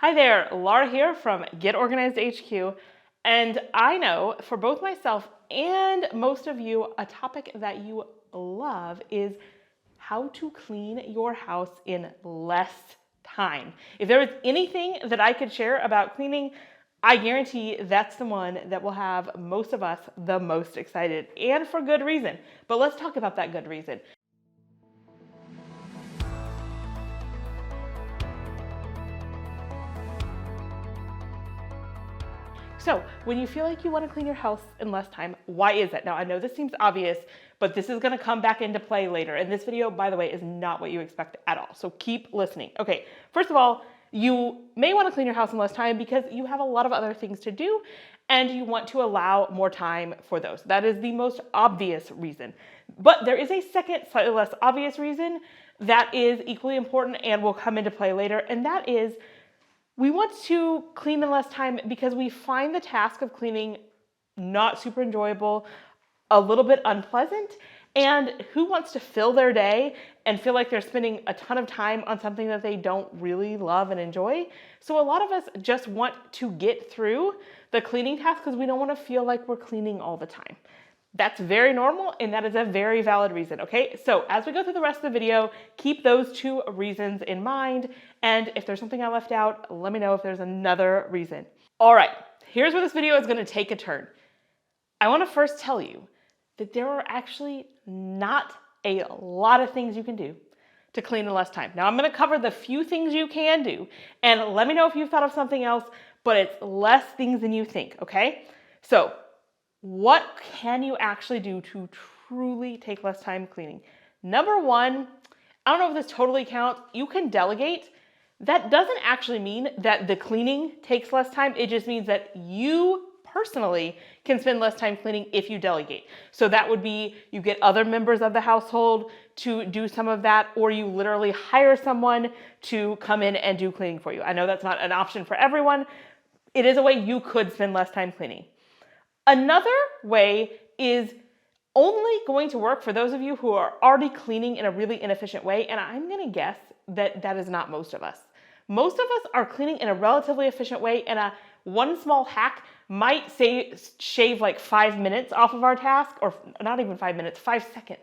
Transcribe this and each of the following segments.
Hi there, Laura here from Get Organized HQ. And I know for both myself and most of you, a topic that you love is how to clean your house in less time. If there is anything that I could share about cleaning, I guarantee that's the one that will have most of us the most excited, and for good reason. But let's talk about that good reason. So when you feel like you want to clean your house in less time, why is that? Now I know this seems obvious, but this is going to come back into play later. And this video, by the way, is not what you expect at all. So keep listening. Okay, first of all, you may want to clean your house in less time because you have a lot of other things to do and you want to allow more time for those. That is the most obvious reason. But there is a second, slightly less obvious reason that is equally important and will come into play later, and that is we want to clean in less time because we find the task of cleaning not super enjoyable, a little bit unpleasant, and who wants to fill their day and feel like they're spending a ton of time on something that they don't really love and enjoy? So a lot of us just want to get through the cleaning task because we don't want to feel like we're cleaning all the time. That's very normal, and that is a very valid reason, okay? So as we go through the rest of the video, keep those two reasons in mind, and if there's something I left out, let me know if there's another reason. All right, here's where this video is gonna take a turn. I wanna first tell you that there are actually not a lot of things you can do to clean in less time. Now I'm gonna cover the few things you can do, and let me know if you've thought of something else, but it's less things than you think, okay? So, what can you actually do to truly take less time cleaning? Number one, I don't know if this totally counts. You can delegate. That doesn't actually mean that the cleaning takes less time. It just means that you personally can spend less time cleaning if you delegate. So that would be you get other members of the household to do some of that, or you literally hire someone to come in and do cleaning for you. I know that's not an option for everyone. It is a way you could spend less time cleaning. Another way is only going to work for those of you who are already cleaning in a really inefficient way, and I'm gonna guess that that is not most of us. Most of us are cleaning in a relatively efficient way, and one small hack might shave like 5 minutes off of our task, or not even 5 minutes, 5 seconds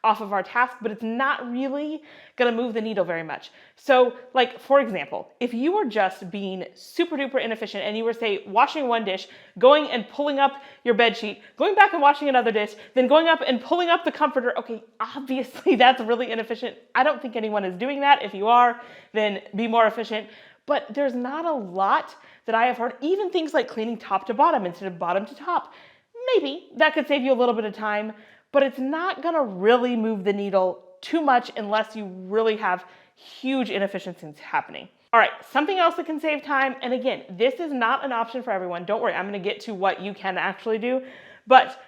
off of our task, but it's not really gonna move the needle very much. So like, for example, if you were just being super duper inefficient and you were, say, washing one dish, going and pulling up your bed sheet, going back and washing another dish, then going up and pulling up the comforter, okay, obviously that's really inefficient. I don't think anyone is doing that. If you are, then be more efficient. But there's not a lot that I have heard, even things like cleaning top to bottom instead of bottom to top. Maybe that could save you a little bit of time, but it's not gonna really move the needle too much unless you really have huge inefficiencies happening. All right, something else that can save time, and again, this is not an option for everyone. Don't worry, I'm gonna get to what you can actually do, but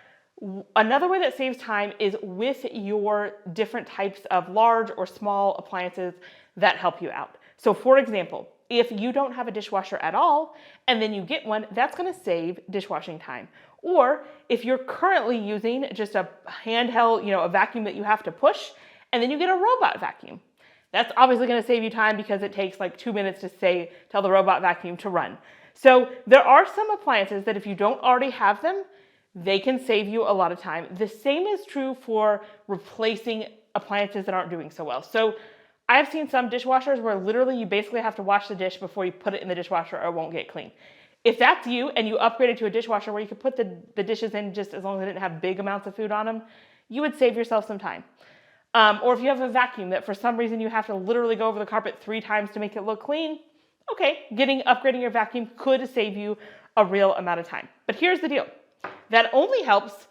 another way that saves time is with your different types of large or small appliances that help you out. So for example, if you don't have a dishwasher at all, and then you get one, that's gonna save dishwashing time. Or if you're currently using just a handheld, a vacuum that you have to push, and then you get a robot vacuum. That's obviously gonna save you time because it takes like 2 minutes to tell the robot vacuum to run. So there are some appliances that if you don't already have them, they can save you a lot of time. The same is true for replacing appliances that aren't doing so well. So I've seen some dishwashers where literally you basically have to wash the dish before you put it in the dishwasher or it won't get clean. If that's you and you upgraded to a dishwasher where you could put the dishes in just as long as they didn't have big amounts of food on them, you would save yourself some time. Or if you have a vacuum that for some reason you have to literally go over the carpet 3 times to make it look clean, okay, upgrading your vacuum could save you a real amount of time. But here's the deal. That only helps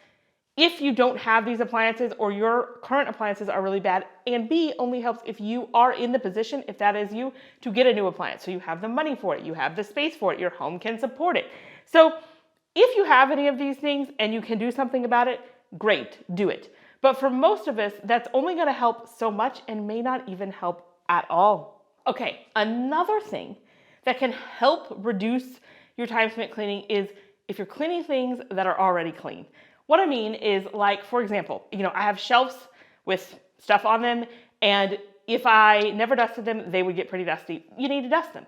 if you don't have these appliances or your current appliances are really bad, and B, only helps if you are in the position, if that is you, to get a new appliance. So you have the money for it, you have the space for it, your home can support it. So if you have any of these things and you can do something about it, great, do it. But for most of us, that's only gonna help so much and may not even help at all. Okay, another thing that can help reduce your time spent cleaning is if you're cleaning things that are already clean. What I mean is, like, for example, I have shelves with stuff on them, and if I never dusted them, they would get pretty dusty. You need to dust them.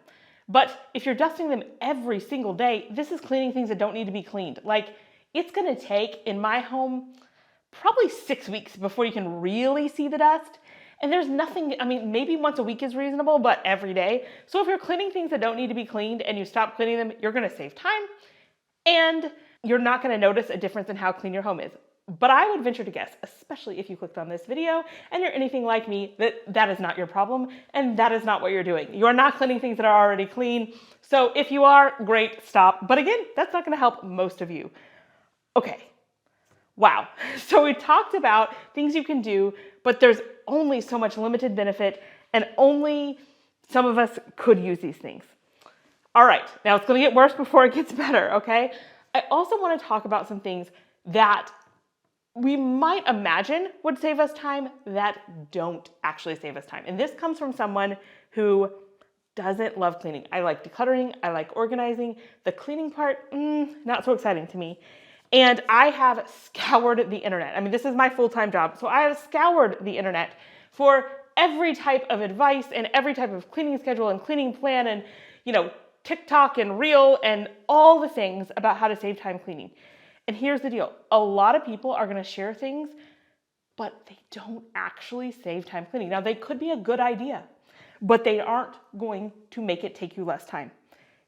But if you're dusting them every single day, this is cleaning things that don't need to be cleaned. Like, it's gonna take, in my home, probably 6 weeks before you can really see the dust. And there's nothing, I mean, maybe once a week is reasonable, but every day. So if you're cleaning things that don't need to be cleaned and you stop cleaning them, you're gonna save time and you're not gonna notice a difference in how clean your home is. But I would venture to guess, especially if you clicked on this video and you're anything like me, that is not your problem and that is not what you're doing. You are not cleaning things that are already clean. So if you are, great, stop. But again, that's not gonna help most of you. Okay, wow. So we talked about things you can do, but there's only so much limited benefit and only some of us could use these things. All right, now it's gonna get worse before it gets better, okay? I also wanna talk about some things that we might imagine would save us time that don't actually save us time. And this comes from someone who doesn't love cleaning. I like decluttering, I like organizing. The cleaning part, not so exciting to me. And I have scoured the internet. I mean, this is my full-time job. So I have scoured the internet for every type of advice and every type of cleaning schedule and cleaning plan and, TikTok and Reel and all the things about how to save time cleaning. And here's the deal. A lot of people are gonna share things, but they don't actually save time cleaning. Now, they could be a good idea, but they aren't going to make it take you less time.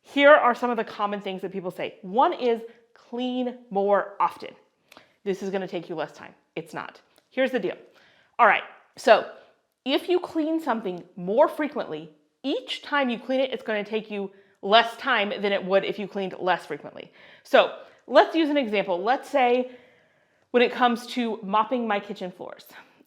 Here are some of the common things that people say. One is clean more often. This is gonna take you less time. It's not. Here's the deal. All right, so if you clean something more frequently, each time you clean it, it's gonna take you less time than it would if you cleaned less frequently. So let's use an example. Let's say when it comes to mopping my kitchen floors.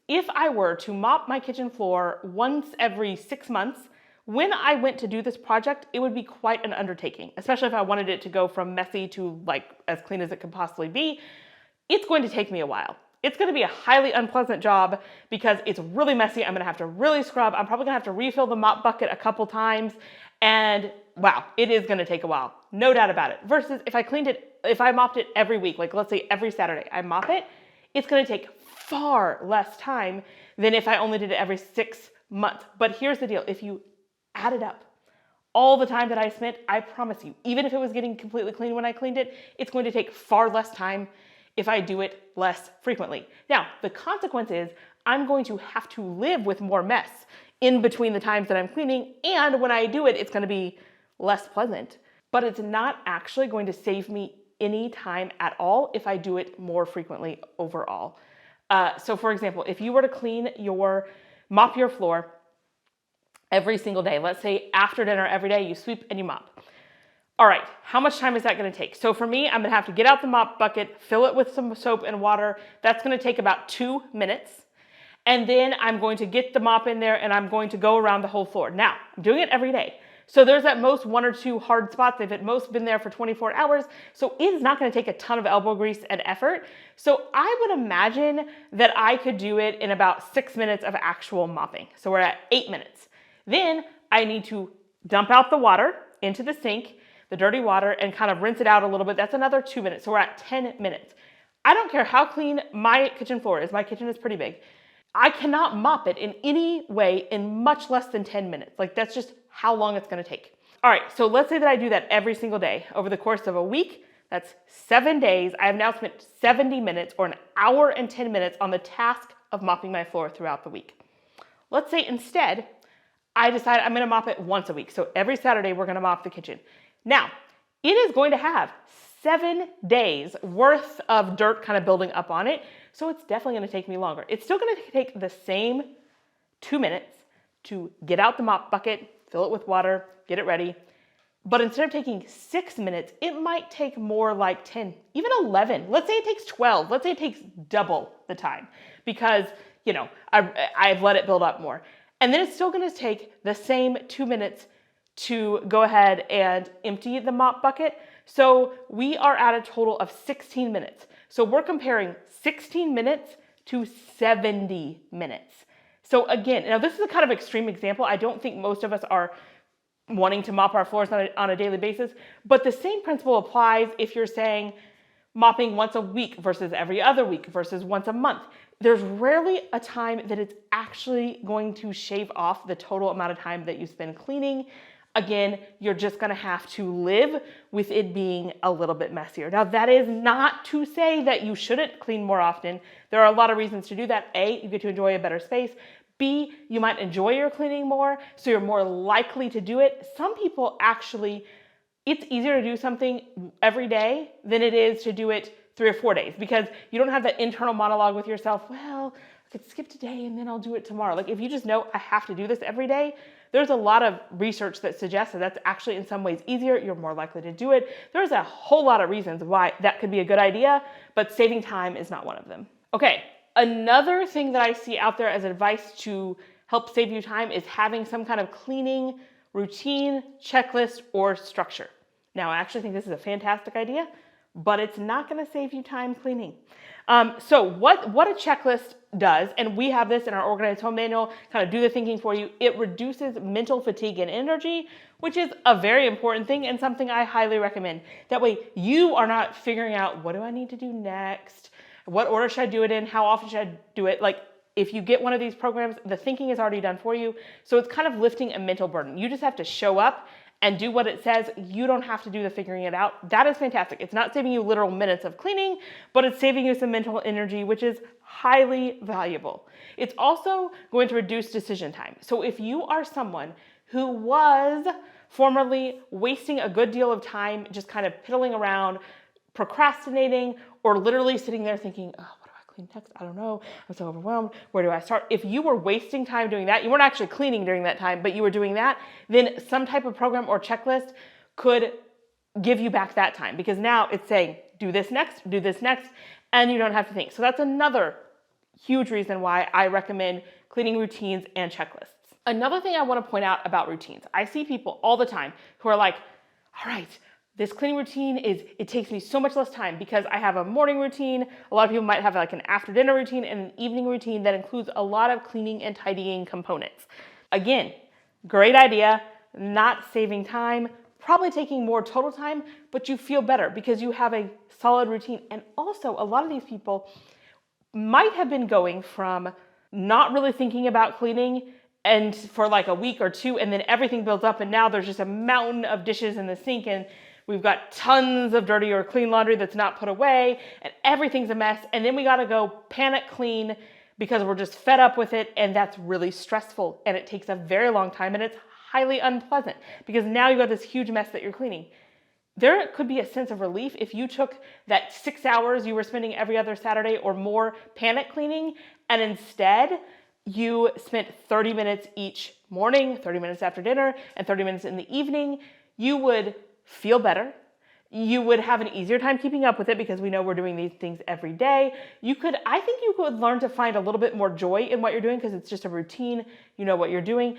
If I were to mop my kitchen floor once every 6 months, when I went to do this project, it would be quite an undertaking, especially if I wanted it to go from messy to like as clean as it could possibly be. It's going to take me a while. It's gonna be a highly unpleasant job because it's really messy. I'm gonna have to really scrub. I'm probably gonna have to refill the mop bucket a couple times. And wow, it is gonna take a while, no doubt about it. Versus if I mopped it every week, like let's say every Saturday I mop it, it's gonna take far less time than if I only did it every 6 months. But here's the deal, if you add it up, all the time that I spent, I promise you, even if it was getting completely clean when I cleaned it, it's going to take far less time if I do it less frequently. Now, the consequence is I'm going to have to live with more mess in between the times that I'm cleaning, and when I do it, it's gonna be less pleasant, but it's not actually going to save me any time at all if I do it more frequently overall. So for example, if you were to mop your floor every single day, let's say after dinner every day, you sweep and you mop. All right, how much time is that gonna take? So for me, I'm gonna have to get out the mop bucket, fill it with some soap and water. That's gonna take about 2 minutes. And then I'm going to get the mop in there and I'm going to go around the whole floor. Now, I'm doing it every day. So there's at most 1 or 2 hard spots. They've at most been there for 24 hours. So it is not gonna take a ton of elbow grease and effort. So I would imagine that I could do it in about 6 minutes of actual mopping. So we're at 8 minutes. Then I need to dump out the water into the sink, the dirty water, and kind of rinse it out a little bit. That's another 2 minutes. So we're at 10 minutes. I don't care how clean my kitchen floor is. My kitchen is pretty big. I cannot mop it in any way in much less than 10 minutes. Like that's just how long it's gonna take. All right, so let's say that I do that every single day. Over the course of a week, that's 7 days. I have now spent 70 minutes or 1 hour and 10 minutes on the task of mopping my floor throughout the week. Let's say instead, I decide I'm gonna mop it once a week. So every Saturday, we're gonna mop the kitchen. Now, it is going to have 7 days worth of dirt kind of building up on it. So it's definitely gonna take me longer. It's still gonna take the same 2 minutes to get out the mop bucket, fill it with water, get it ready. But instead of taking 6 minutes, it might take more like 10, even 11. Let's say it takes 12. Let's say it takes double the time because, I've let it build up more. And then it's still gonna take the same 2 minutes to go ahead and empty the mop bucket. So we are at a total of 16 minutes. So we're comparing 16 minutes to 70 minutes. So again, now this is a kind of extreme example. I don't think most of us are wanting to mop our floors on a daily basis, but the same principle applies if you're saying mopping once a week versus every other week versus once a month. There's rarely a time that it's actually going to shave off the total amount of time that you spend cleaning. again, you're just gonna have to live with it being a little bit messier. Now, that is not to say that you shouldn't clean more often. There are a lot of reasons to do that. A, you get to enjoy a better space. B, you might enjoy your cleaning more, so you're more likely to do it. Some people actually, it's easier to do something every day than it is to do it 3 or 4 days, because you don't have that internal monologue with yourself, well, I could skip today and then I'll do it tomorrow. Like if you just know I have to do this every day, there's a lot of research that suggests that that's actually in some ways easier. You're more likely to do it. There's a whole lot of reasons why that could be a good idea, but saving time is not one of them. Okay, another thing that I see out there as advice to help save you time is having some kind of cleaning routine, checklist, or structure. Now, I actually think this is a fantastic idea, but it's not going to save you time cleaning. So what a checklist does, and we have this in our Organized Home Manual, kind of do the thinking for you, it reduces mental fatigue and energy, which is a very important thing and something I highly recommend. That way you are not figuring out, what do I need to do next? What order should I do it in? How often should I do it? Like, if you get one of these programs, the thinking is already done for you. So it's kind of lifting a mental burden. You just have to show up and do what it says. You don't have to do the figuring it out. That is fantastic. It's not saving you literal minutes of cleaning, but it's saving you some mental energy, which is highly valuable. It's also going to reduce decision time. So if you are someone who was formerly wasting a good deal of time just kind of piddling around, procrastinating, or literally sitting there thinking, oh, what do I clean next? I don't know. I'm so overwhelmed. Where do I start? If you were wasting time doing that, you weren't actually cleaning during that time, but you were doing that, then some type of program or checklist could give you back that time, because now it's saying, do this next, and you don't have to think. So that's another huge reason why I recommend cleaning routines and checklists. Another thing I want to point out about routines, I see people all the time who are like, all right, this cleaning routine it takes me so much less time because I have a morning routine. A lot of people might have like an after dinner routine and an evening routine that includes a lot of cleaning and tidying components. Again, great idea, not saving time, probably taking more total time, but you feel better because you have a solid routine. And also a lot of these people might have been going from not really thinking about cleaning and for like a week or two, and then everything builds up and now there's just a mountain of dishes in the sink and we've got tons of dirty or clean laundry that's not put away and everything's a mess. And then we got to go panic clean because we're just fed up with it. And that's really stressful. And it takes a very long time and it's highly unpleasant because now you've got this huge mess that you're cleaning. There could be a sense of relief if you took that 6 hours you were spending every other Saturday or more panic cleaning, and instead you spent 30 minutes each morning, 30 minutes after dinner, and 30 minutes in the evening. You would feel better. You would have an easier time keeping up with it because we know we're doing these things every day. I think you could learn to find a little bit more joy in what you're doing because it's just a routine. You know what you're doing.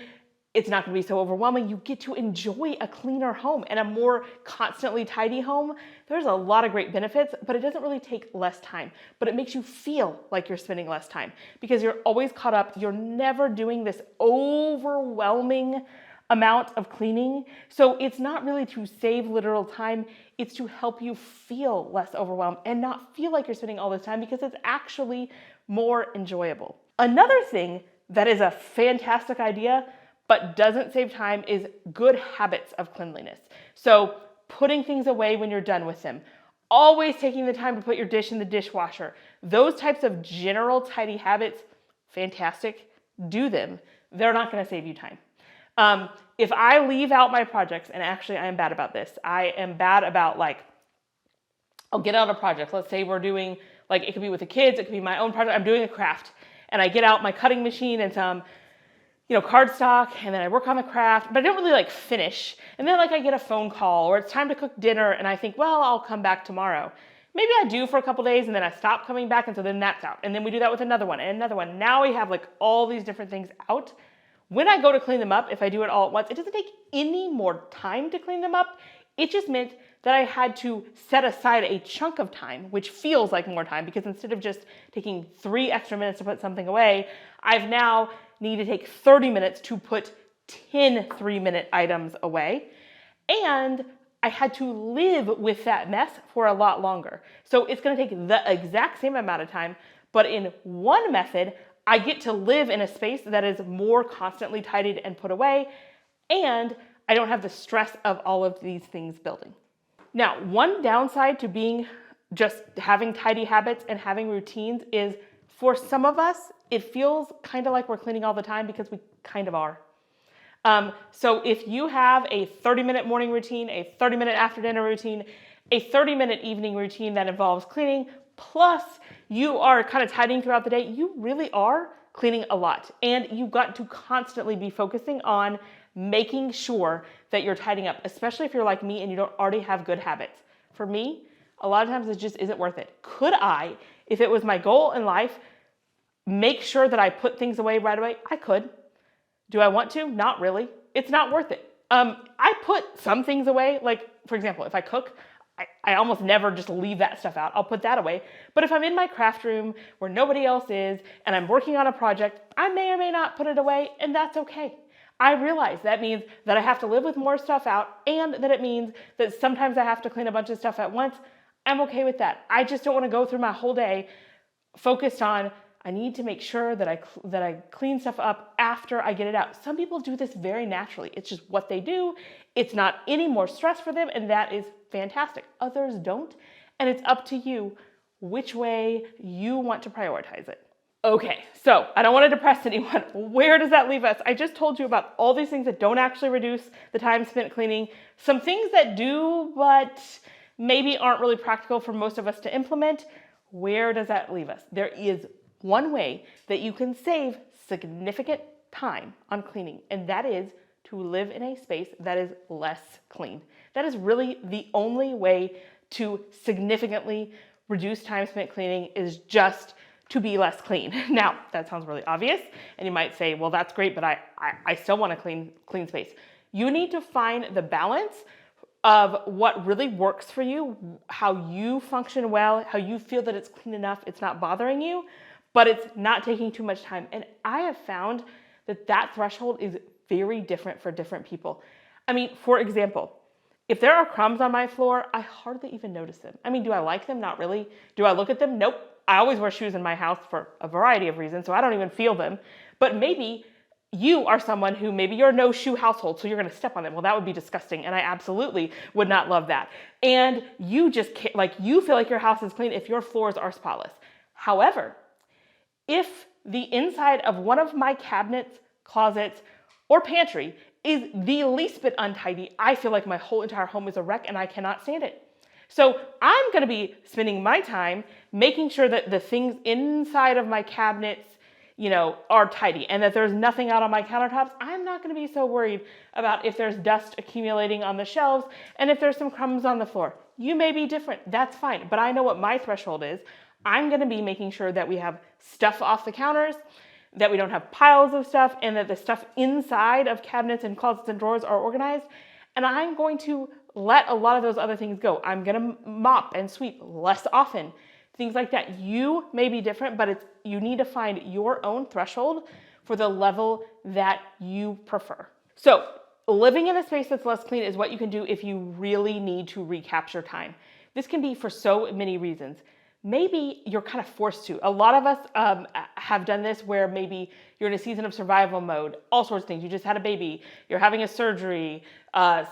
It's not going to be so overwhelming. You get to enjoy a cleaner home and a more constantly tidy home. There's a lot of great benefits, but it doesn't really take less time. But it makes you feel like you're spending less time because you're always caught up. You're never doing this overwhelming amount of cleaning. So it's not really to save literal time. It's to help you feel less overwhelmed and not feel like you're spending all this time because it's actually more enjoyable. Another thing that is a fantastic idea but doesn't save time is good habits of cleanliness. So putting things away when you're done with them, always taking the time to put your dish in the dishwasher, those types of general tidy habits, fantastic, do them. They're not gonna save you time. If I leave out my projects, and actually I am bad about this, I am bad about I'll get out a project. Let's say we're doing, it could be with the kids, it could be my own project, I'm doing a craft, and I get out my cutting machine and some cardstock, and then I work on the craft, but I don't really finish. And then I get a phone call or it's time to cook dinner and I think, well, I'll come back tomorrow. Maybe I do for a couple days and then I stop coming back, and so then that's out. And then we do that with another one and another one. Now we have all these different things out. When I go to clean them up, if I do it all at once, it doesn't take any more time to clean them up. It just meant that I had to set aside a chunk of time, which feels like more time because instead of just taking 3 extra minutes to put something away, I've now need to take 30 minutes to put 10 3-minute items away. And I had to live with that mess for a lot longer. So it's gonna take the exact same amount of time, but in one method, I get to live in a space that is more constantly tidied and put away, and I don't have the stress of all of these things building. Now, one downside to being just having tidy habits and having routines is for some of us, it feels kind of like we're cleaning all the time because we kind of are. So if you have a 30-minute morning routine, a 30-minute after dinner routine, a 30-minute evening routine that involves cleaning, plus you are kind of tidying throughout the day, you really are cleaning a lot. And you've got to constantly be focusing on making sure that you're tidying up, especially if you're like me and you don't already have good habits. For me, a lot of times it just isn't worth it. Could I, if it was my goal in life, make sure that I put things away right away? I could. Do I want to? Not really. It's not worth it. I put some things away, like for example, if I cook, I almost never just leave that stuff out. I'll put that away. But if I'm in my craft room where nobody else is and I'm working on a project, I may or may not put it away, and that's okay. I realize that means that I have to live with more stuff out, and that it means that sometimes I have to clean a bunch of stuff at once. I'm okay with that. I just don't want to go through my whole day focused on, I need to make sure that I clean stuff up after I get it out. Some people do this very naturally. It's just what they do. It's not any more stress for them, and that is fantastic. Others don't, and it's up to you which way you want to prioritize it. Okay, so I don't want to depress anyone. Where does that leave us? I just told you about all these things that don't actually reduce the time spent cleaning, some things that do, but maybe aren't really practical for most of us to implement. Where does that leave us? There is one way that you can save significant time on cleaning, and that is to live in a space that is less clean. That is really the only way to significantly reduce time spent cleaning, is just to be less clean. Now, that sounds really obvious, and you might say, well, that's great, but I still want a clean space. You need to find the balance of what really works for you, how you function well, how you feel that it's clean enough, it's not bothering you, but it's not taking too much time. And I have found that that threshold is very different for different people. I mean, for example, if there are crumbs on my floor, I hardly even notice them. I mean, do I like them? Not really. Do I look at them? Nope. I always wear shoes in my house for a variety of reasons, so I don't even feel them. But maybe you are someone who, maybe you're a no shoe household, so you're going to step on them. Well, that would be disgusting, and I absolutely would not love that. And you just can't, like, you feel like your house is clean if your floors are spotless. However, if the inside of one of my cabinets, closets, or pantry is the least bit untidy, I feel like my whole entire home is a wreck and I cannot stand it. So I'm going to be spending my time making sure that the things inside of my cabinets, are tidy, and that there's nothing out on my countertops. I'm not going to be so worried about if there's dust accumulating on the shelves and if there's some crumbs on the floor. You may be different. That's fine. But I know what my threshold is. I'm going to be making sure that we have stuff off the counters, that we don't have piles of stuff, and that the stuff inside of cabinets and closets and drawers are organized. And I'm going to let a lot of those other things go. I'm going to mop and sweep less often. Things like that. You may be different, but you need to find your own threshold for the level that you prefer. So living in a space that's less clean is what you can do if you really need to recapture time. This can be for so many reasons. Maybe you're kind of forced to. A lot of us have done this where maybe you're in a season of survival mode, all sorts of things. You just had a baby, you're having a surgery,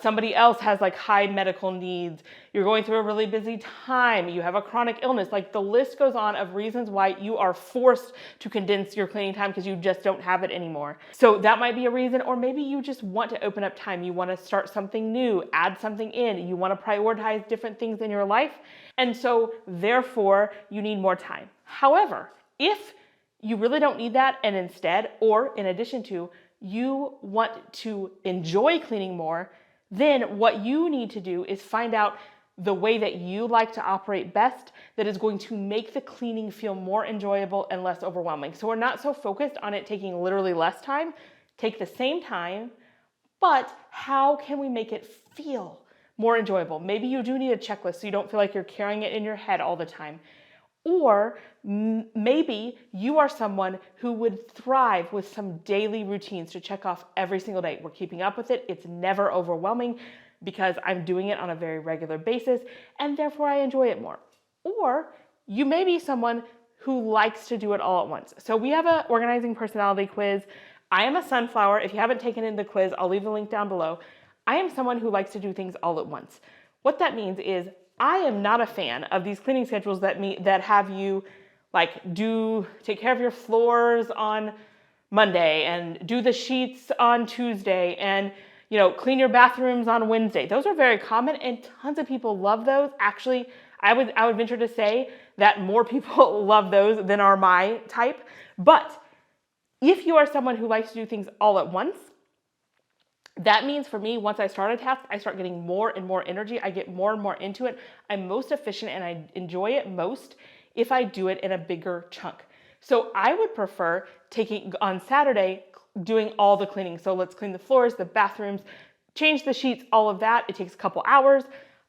somebody else has like high medical needs, you're going through a really busy time, you have a chronic illness. Like, the list goes on of reasons why you are forced to condense your cleaning time because you just don't have it anymore. So that might be a reason, or maybe you just want to open up time. You want to start something new, add something in, you want to prioritize different things in your life. And so therefore you need more time. However, if you really don't need that, and instead, or in addition to, you want to enjoy cleaning more, then what you need to do is find out the way that you like to operate best that is going to make the cleaning feel more enjoyable and less overwhelming. So we're not so focused on it taking literally less time. Take the same time, but how can we make it feel more enjoyable? Maybe you do need a checklist so you don't feel like you're carrying it in your head all the time. Or maybe you are someone who would thrive with some daily routines to check off every single day. We're keeping up with it. It's never overwhelming because I'm doing it on a very regular basis, and therefore I enjoy it more. Or you may be someone who likes to do it all at once. So we have an organizing personality quiz. I am a sunflower. If you haven't taken in the quiz, I'll leave the link down below. I am someone who likes to do things all at once. What that means is I am not a fan of these cleaning schedules that have you like take care of your floors on Monday and do the sheets on Tuesday and clean your bathrooms on Wednesday. Those are very common and tons of people love those. Actually, I would venture to say that more people love those than are my type. But if you are someone who likes to do things all at once, that means for me, once I start a task, I start getting more and more energy. I get more and more into it. I'm most efficient and I enjoy it most if I do it in a bigger chunk. So I would prefer taking on Saturday, doing all the cleaning. So let's clean the floors, the bathrooms, change the sheets, all of that. It takes a couple hours.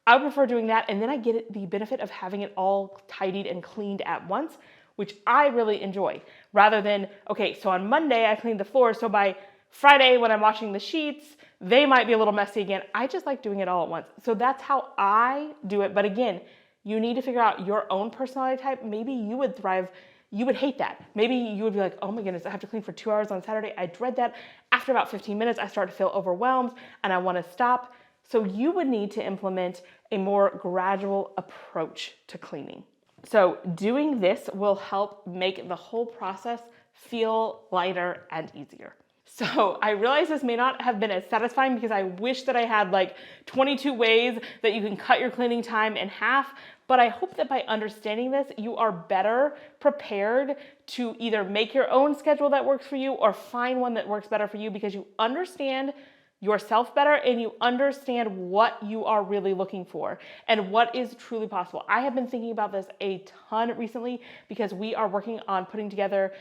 I would prefer doing that. And then I get the benefit of having it all tidied and cleaned at once, which I really enjoy. Rather than, okay, so on Monday I cleaned the floor. So by Friday when I'm washing the sheets, they might be a little messy again. I just like doing it all at once. So that's how I do it. But again, you need to figure out your own personality type. Maybe you would thrive. You would hate that. Maybe you would be like, oh my goodness, I have to clean for 2 hours on Saturday. I dread that. After about 15 minutes, I start to feel overwhelmed and I want to stop. So you would need to implement a more gradual approach to cleaning. So doing this will help make the whole process feel lighter and easier. So I realize this may not have been as satisfying because I wish that I had like 22 ways that you can cut your cleaning time in half, but I hope that by understanding this, you are better prepared to either make your own schedule that works for you or find one that works better for you because you understand yourself better and you understand what you are really looking for and what is truly possible. I have been thinking about this a ton recently because we are working on putting together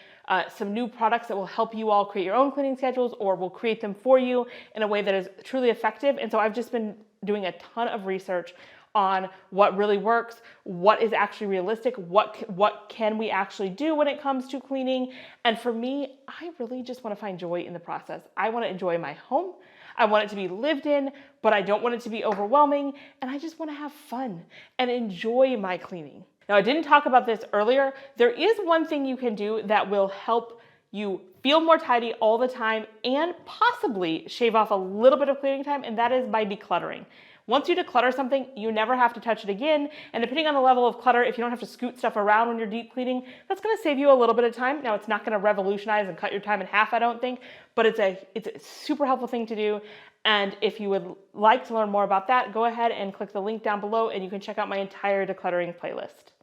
some new products that will help you all create your own cleaning schedules or will create them for you in a way that is truly effective. And so I've just been doing a ton of research on what really works, what is actually realistic, what can we actually do when it comes to cleaning. And for me, I really just want to find joy in the process. I want to enjoy my home. I want it to be lived in, but I don't want it to be overwhelming. And I just want to have fun and enjoy my cleaning. Now, I didn't talk about this earlier. There is one thing you can do that will help you feel more tidy all the time and possibly shave off a little bit of cleaning time, and that is by decluttering. Once you declutter something, you never have to touch it again. And depending on the level of clutter, if you don't have to scoot stuff around when you're deep cleaning, that's gonna save you a little bit of time. Now, it's not gonna revolutionize and cut your time in half, I don't think, but it's a super helpful thing to do. And if you would like to learn more about that, go ahead and click the link down below and you can check out my entire decluttering playlist.